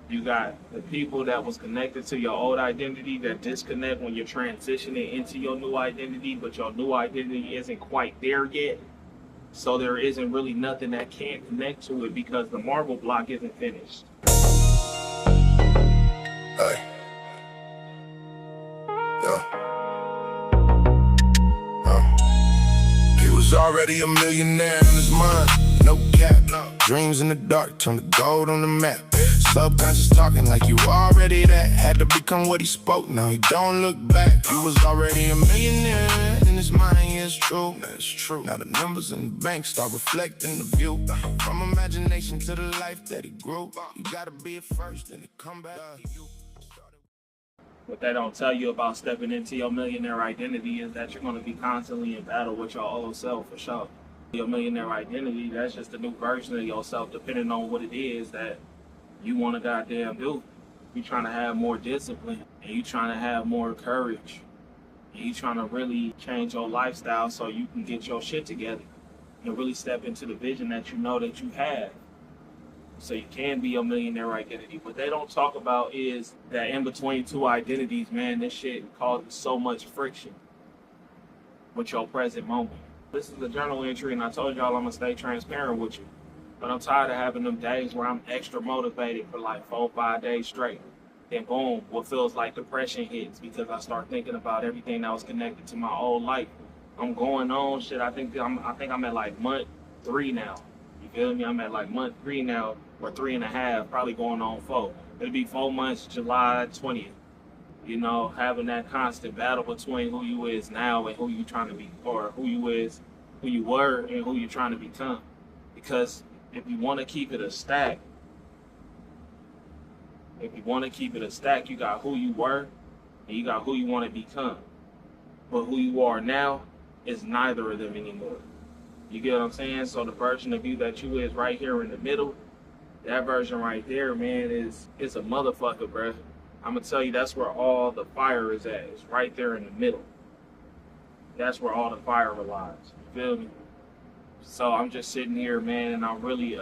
You got the people that was connected to your old identity that disconnect when you're transitioning into your new identity, but your new identity isn't quite there yet. So there isn't really nothing that can connect to it because the marble block isn't finished. Hey, yeah. He was already a millionaire in his mind, no cap. Dreams in the dark turn to gold on the map. Subconscious talking like you already that. Had to become what he spoke, now he don't look back. He was already a millionaire in his mind, yeah, it's true. That's true. Now the numbers in the bank start reflecting the view. From imagination to the life that he grew. You gotta be it first, then it come back to you. What they don't tell you about stepping into your millionaire identity is that you're going to be constantly in battle with your old self for sure. Your millionaire identity, that's just a new version of yourself depending on what it is that you want to goddamn do. You trying to have more discipline and you trying to have more courage. And you trying to really change your lifestyle so you can get your shit together and really step into the vision that you know that you have. So you can be your millionaire identity. What they don't talk about is that in between two identities, man, this shit causes so much friction with your present moment. This is a journal entry, and I told y'all I'm gonna stay transparent with you. But I'm tired of having them days where I'm extra motivated for like 4-5 days straight. Then boom, what feels like depression hits because I start thinking about everything that was connected to my old life. I'm going on shit. I think I'm at like month 3 now. You feel me? I'm at like month 3 now, or 3.5, probably going on 4. It'll be 4 months, July 20th. You know, having that constant battle between who you is now and who you trying to be, or who you were and who you're trying to become. Because if you want to keep it a stack, you got who you were and you got who you want to become. But who you are now is neither of them anymore. You get what I'm saying? So the version of you that you is right here in the middle, that version right there, man, it's a motherfucker, bruh. I'm gonna tell you, that's where all the fire is at. It's right there in the middle. That's where all the fire relies. You feel me? So I'm just sitting here, man, and I'm really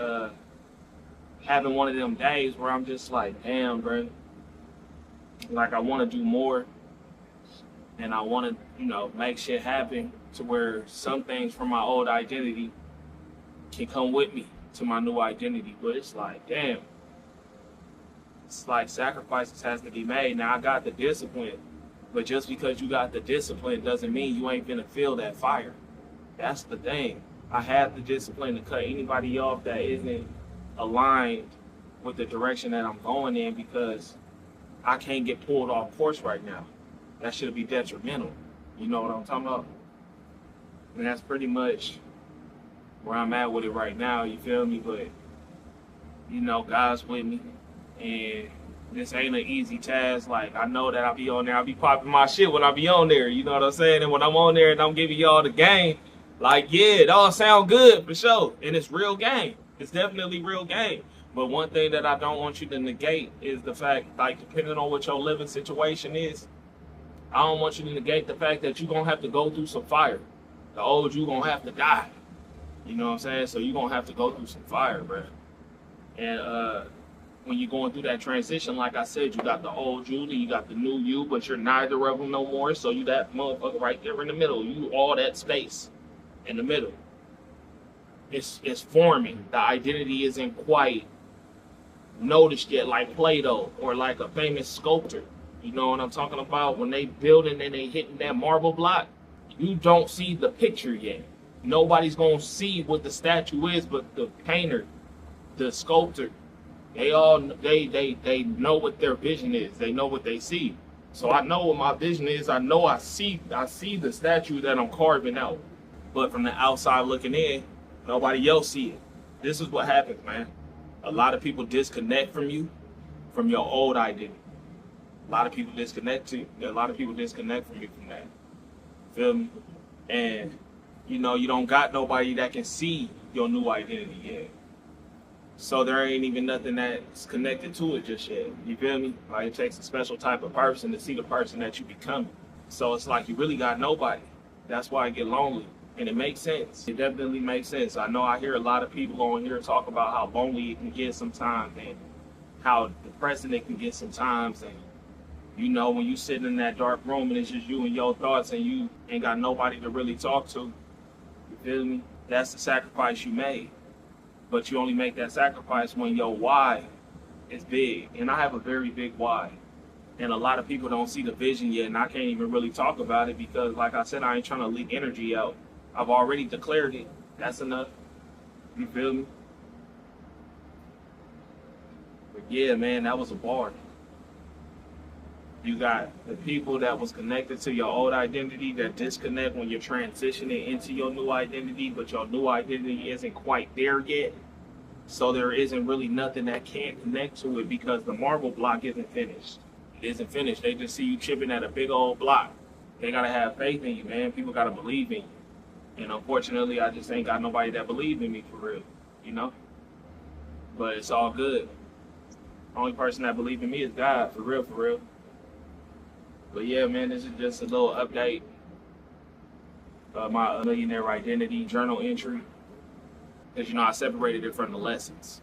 having one of them days where I'm just like, damn, bruh. Like I want to do more, and I want to, make shit happen to where some things from my old identity can come with me to my new identity. But it's like, damn, it's like sacrifices has to be made. Now I got the discipline, but just because you got the discipline doesn't mean you ain't gonna feel that fire. That's the thing. I have the discipline to cut anybody off that isn't aligned with the direction that I'm going in, because I can't get pulled off course right now. That should be detrimental. You know what I'm talking about? And that's pretty much where I'm at with it right now, you feel me? But, God's with me. And this ain't an easy task. Like, I know that I'll be on there. I'll be popping my shit when I be on there. You know what I'm saying? And when I'm on there and I'm giving y'all the game, like, yeah, it all sound good for sure. And it's real game. It's definitely real game. But one thing that I don't want you to negate is the fact, like, depending on what your living situation is, I don't want you to negate the fact that you're going to have to go through some fire. The old you going to have to die. You know what I'm saying? So you're going to have to go through some fire, bro. And when you're going through that transition, like I said, you got the old you, you got the new you, but you're neither of them no more. So you that motherfucker right there in the middle. You all that space in the middle. It's forming. The identity isn't quite noticed yet, like Play-Doh or like a famous sculptor. You know what I'm talking about? When they building and they hitting that marble block, you don't see the picture yet. Nobody's gonna see what the statue is, but the painter, the sculptor, they know what their vision is. They know what they see. So I know what my vision is. I know I see the statue that I'm carving out. But from the outside looking in, nobody else see it. This is what happens, man. A lot of people disconnect from you, from your old identity. A lot of people disconnect from you from that. Feel me? And you don't got nobody that can see your new identity yet. So there ain't even nothing that's connected to it just yet. You feel me? Like, it takes a special type of person to see the person that you becoming. So it's like you really got nobody. That's why I get lonely. And it makes sense. It definitely makes sense. I know I hear a lot of people on here talk about how lonely it can get sometimes and how depressing it can get sometimes. And you know, when you sitting in that dark room and it's just you and your thoughts and you ain't got nobody to really talk to, you feel me? That's the sacrifice you made. But you only make that sacrifice when your why is big. And I have a very big why. And a lot of people don't see the vision yet, and I can't even really talk about it because, like I said, I ain't trying to leak energy out. I've already declared it. That's enough. You feel me? But yeah, man, that was a bar. You got the people that was connected to your old identity that disconnect when you're transitioning into your new identity, but your new identity isn't quite there yet. So there isn't really nothing that can't connect to it because the marble block isn't finished. It isn't finished. They just see you chipping at a big old block. They gotta have faith in you, man. People gotta believe in you. And unfortunately, I just ain't got nobody that believe in me for real, you know? But it's all good. Only person that believe in me is God, for real, for real. But yeah, man, this is just a little update of my millionaire identity journal entry. Because, you know, I separated it from the lessons.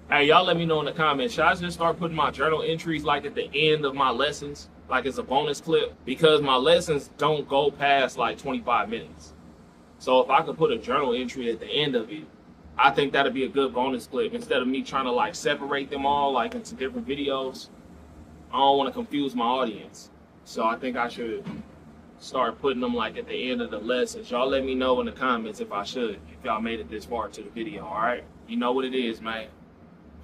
Hey, y'all let me know in the comments. Should I just start putting my journal entries like at the end of my lessons? Like it's a bonus clip? Because my lessons don't go past like 25 minutes. So if I could put a journal entry at the end of it, I think that'd be a good bonus clip. Instead of me trying to like separate them all like into different videos. I don't want to confuse my audience. So I think I should start putting them like at the end of the lessons. Y'all let me know in the comments if I should, if y'all made it this far to the video, all right? You know what it is, man.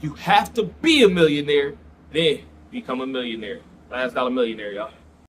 You have to be a millionaire, then become a millionaire. Last dollar millionaire, y'all.